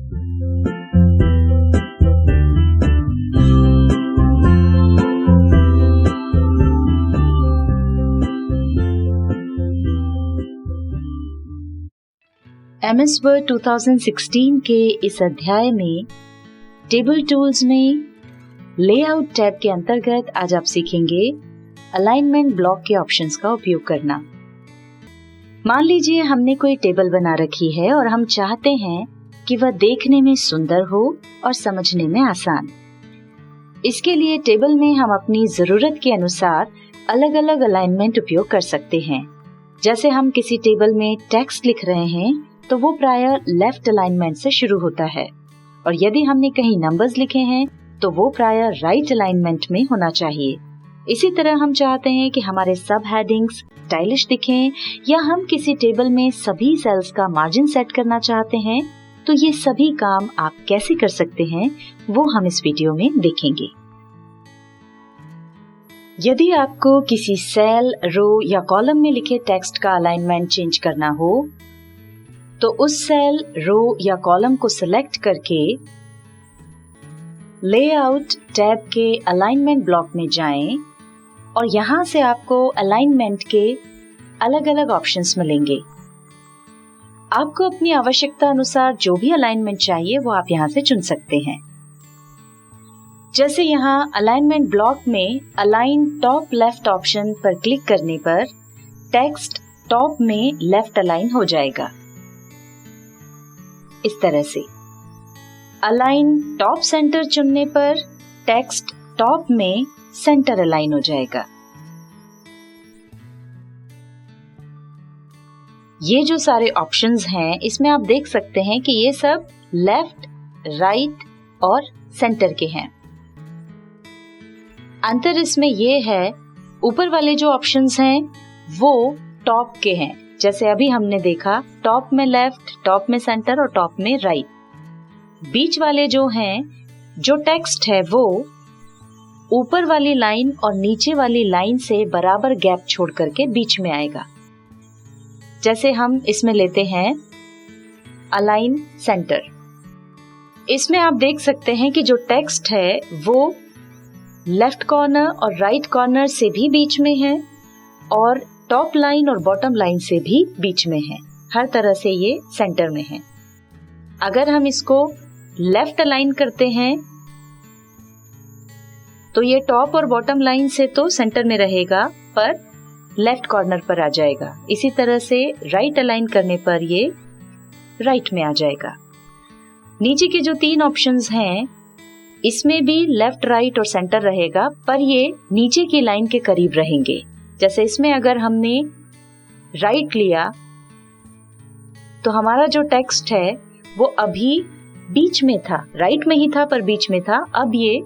MS word 2016 के इस अध्याय में टेबल टूल्स में लेआउट टैब के अंतर्गत आज आप सीखेंगे अलाइनमेंट ब्लॉक के ऑप्शंस का उपयोग करना। मान लीजिए हमने कोई टेबल बना रखी है और हम चाहते हैं कि वह देखने में सुंदर हो और समझने में आसान। इसके लिए टेबल में हम अपनी जरूरत के अनुसार अलग अलग अलाइनमेंट उपयोग कर सकते हैं। जैसे हम किसी टेबल में टेक्स्ट लिख रहे हैं तो वो प्रायः लेफ्ट अलाइनमेंट से शुरू होता है, और यदि हमने कहीं नंबर्स लिखे हैं तो वो प्रायः राइट अलाइनमेंट में होना चाहिए। इसी तरह हम चाहते हैं कि हमारे सब हेडिंग्स स्टाइलिश दिखें, या हम किसी टेबल में सभी सेल्स का मार्जिन सेट करना चाहते हैं, तो ये सभी काम आप कैसे कर सकते हैं वो हम इस वीडियो में देखेंगे। यदि आपको किसी सेल, रो या कॉलम में लिखे टेक्स्ट का अलाइनमेंट चेंज करना हो तो उस सेल, रो या कॉलम को सिलेक्ट करके लेआउट टैब के अलाइनमेंट ब्लॉक में जाएं और यहाँ से आपको अलाइनमेंट के अलग अलग ऑप्शंस मिलेंगे। आपको अपनी आवश्यकता अनुसार जो भी अलाइनमेंट चाहिए वो आप यहाँ से चुन सकते हैं। जैसे यहाँ अलाइनमेंट ब्लॉक में अलाइन टॉप लेफ्ट ऑप्शन पर क्लिक करने पर टेक्स्ट टॉप में लेफ्ट अलाइन हो जाएगा। इस तरह से अलाइन टॉप सेंटर चुनने पर टेक्स्ट टॉप में सेंटर अलाइन हो जाएगा। ये जो सारे ऑप्शंस हैं इसमें आप देख सकते हैं कि ये सब लेफ्ट, राइट और सेंटर के हैं। अंतर इसमें ये है, ऊपर वाले जो ऑप्शंस हैं वो टॉप के हैं। जैसे अभी हमने देखा, टॉप में लेफ्ट, टॉप में सेंटर और टॉप में राइट। बीच वाले जो हैं, जो टेक्स्ट है वो ऊपर वाली लाइन और नीचे वाली लाइन से बराबर गैप छोड़ करके बीच में आएगा। जैसे हम इसमें लेते हैं अलाइन सेंटर। इसमें आप देख सकते हैं कि जो टेक्स्ट है वो लेफ्ट कॉर्नर और राइट कॉर्नर से भी बीच में है और टॉप लाइन और बॉटम लाइन से भी बीच में है। हर तरह से ये सेंटर में है। अगर हम इसको लेफ्ट अलाइन करते हैं तो ये टॉप और बॉटम लाइन से तो सेंटर में रहेगा पर लेफ्ट कॉर्नर पर आ जाएगा। इसी तरह से राइट अलाइन करने पर ये राइट में आ जाएगा। नीचे के जो 3 ऑप्शंस हैं इसमें भी लेफ्ट, राइट और सेंटर रहेगा, पर ये नीचे की लाइन के करीब रहेंगे। जैसे इसमें अगर हमने राइट लिया तो हमारा जो टेक्स्ट है वो अभी बीच में था, राइट में ही था पर बीच में था, अब ये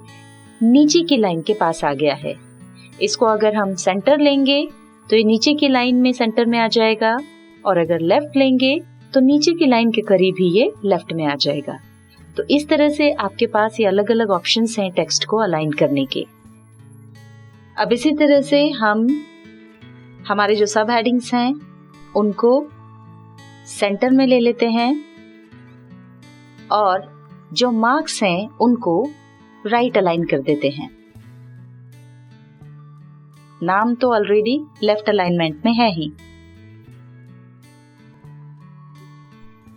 नीचे की लाइन के पास आ गया है। इसको अगर हम सेंटर लेंगे तो ये नीचे की लाइन में सेंटर में आ जाएगा, और अगर लेफ्ट लेंगे तो नीचे की लाइन के करीब ही ये लेफ्ट में आ जाएगा। तो इस तरह से आपके पास ये अलग अलग ऑप्शंस हैं टेक्स्ट को अलाइन करने के। अब इसी तरह से हम हमारे जो सब हेडिंग्स हैं उनको सेंटर में ले लेते हैं और जो मार्क्स हैं उनको राइट अलाइन कर देते हैं। नाम तो ऑलरेडी लेफ्ट अलाइनमेंट में है ही।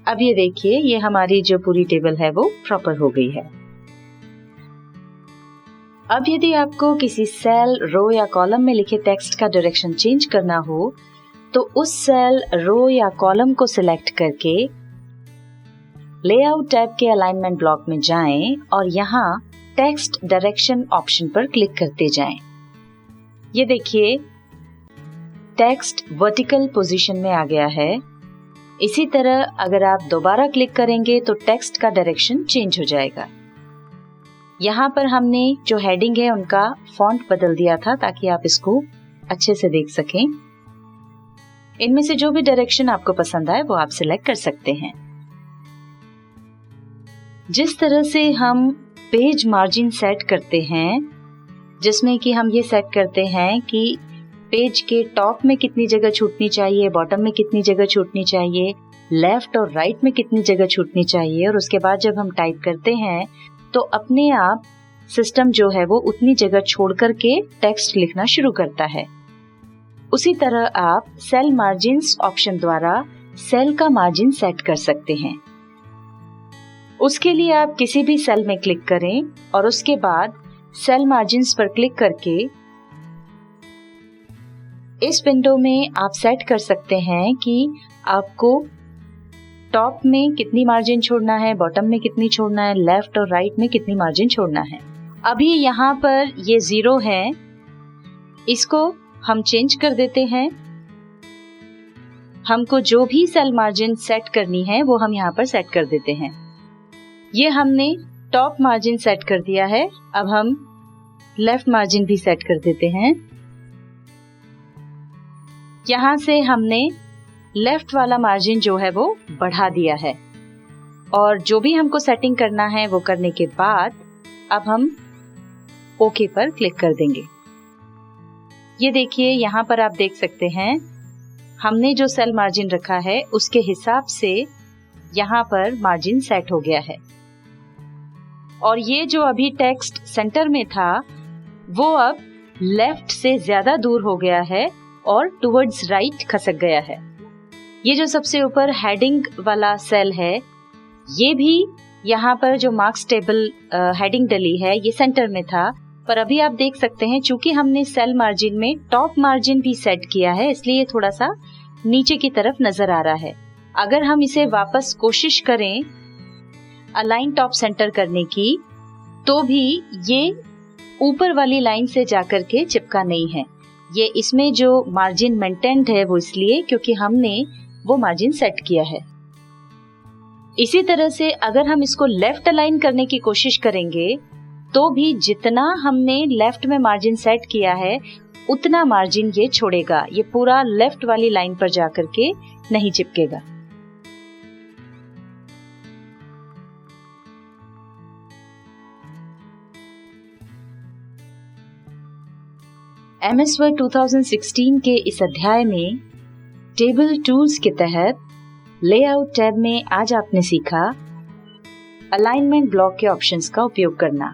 अब ये देखिए, ये हमारी जो पूरी टेबल है वो प्रॉपर हो गई है। अब यदि आपको किसी सेल, रो या कॉलम में लिखे टेक्स्ट का डायरेक्शन चेंज करना हो तो उस सेल, रो या कॉलम को सिलेक्ट करके लेआउट टैब के अलाइनमेंट ब्लॉक में जाएं और यहाँ टेक्स्ट डायरेक्शन ऑप्शन पर क्लिक करते जाएं। ये देखिए, टेक्स्ट वर्टिकल पोजीशन में आ गया है। इसी तरह अगर आप दोबारा क्लिक करेंगे तो टेक्स्ट का डायरेक्शन चेंज हो जाएगा। यहाँ पर हमने जो हेडिंग है उनका फॉन्ट बदल दिया था ताकि आप इसको अच्छे से देख सकें। इनमें से जो भी डायरेक्शन आपको पसंद आए वो आप सिलेक्ट कर सकते हैं। जिस तरह से हम पेज मार्जिन सेट करते हैं, जिसमें कि हम ये सेट करते हैं कि पेज के टॉप में कितनी जगह छूटनी चाहिए, बॉटम में कितनी जगह छूटनी चाहिए, लेफ्ट और राइट में कितनी जगह छूटनी चाहिए, और उसके बाद जब हम टाइप करते हैं तो अपने आप सिस्टम जो है वो उतनी जगह छोड़ करके टेक्स्ट लिखना शुरू करता है। उसी तरह आप सेल मार्जिन्स ऑप्शन द्वारा सेल का मार्जिन सेट कर सकते हैं। उसके लिए आप किसी भी सेल में क्लिक करें और उसके बाद सेल मार्जिन्स पर क्लिक करके इस विंडो में आप सेट कर सकते हैं कि आपको टॉप में कितनी मार्जिन छोड़ना है, बॉटम में कितनी छोड़ना है, लेफ्ट और राइट में कितनी मार्जिन छोड़ना है। अभी यहाँ पर ये 0 है, इसको हम चेंज कर देते हैं। हमको जो भी सेल मार्जिन सेट करनी है वो हम यहाँ पर सेट कर देते हैं। ये हमने टॉप मार्जिन सेट कर दिया है। अब हम लेफ्ट मार्जिन भी सेट कर देते हैं। यहाँ से हमने लेफ्ट वाला मार्जिन जो है वो बढ़ा दिया है, और जो भी हमको सेटिंग करना है वो करने के बाद अब हम ओके पर क्लिक कर देंगे। ये देखिए, यहाँ पर आप देख सकते हैं हमने जो सेल मार्जिन रखा है उसके हिसाब से यहाँ पर मार्जिन सेट हो गया है, और ये जो अभी टेक्स्ट सेंटर में था वो अब लेफ्ट से ज्यादा दूर हो गया है और टुवर्ड्स राइट खसक गया है। ये जो सबसे ऊपर हेडिंग वाला सेल है, ये भी यहाँ पर जो मार्क्स टेबल हेडिंग डली है ये सेंटर में था, पर अभी आप देख सकते हैं चूंकि हमने सेल मार्जिन में टॉप मार्जिन भी सेट किया है इसलिए थोड़ा सा नीचे की तरफ नजर आ रहा है। अगर हम इसे वापस कोशिश करें अलाइन टॉप सेंटर करने की, तो भी ये ऊपर वाली लाइन से जाकर के चिपका नहीं है। ये इसमें जो मार्जिन मेंटेन्ड है वो इसलिए क्योंकि हमने वो मार्जिन सेट किया है। इसी तरह से अगर हम इसको लेफ्ट अलाइन करने की कोशिश करेंगे तो भी जितना हमने लेफ्ट में मार्जिन सेट किया है उतना मार्जिन ये छोड़ेगा, ये पूरा लेफ्ट वाली लाइन पर जाकर के नहीं चिपकेगा। MS Word 2016 के इस अध्याय में टेबल टूल्स के तहत लेआउट टैब में आज आपने सीखा अलाइनमेंट ब्लॉक के ऑप्शंस का उपयोग करना।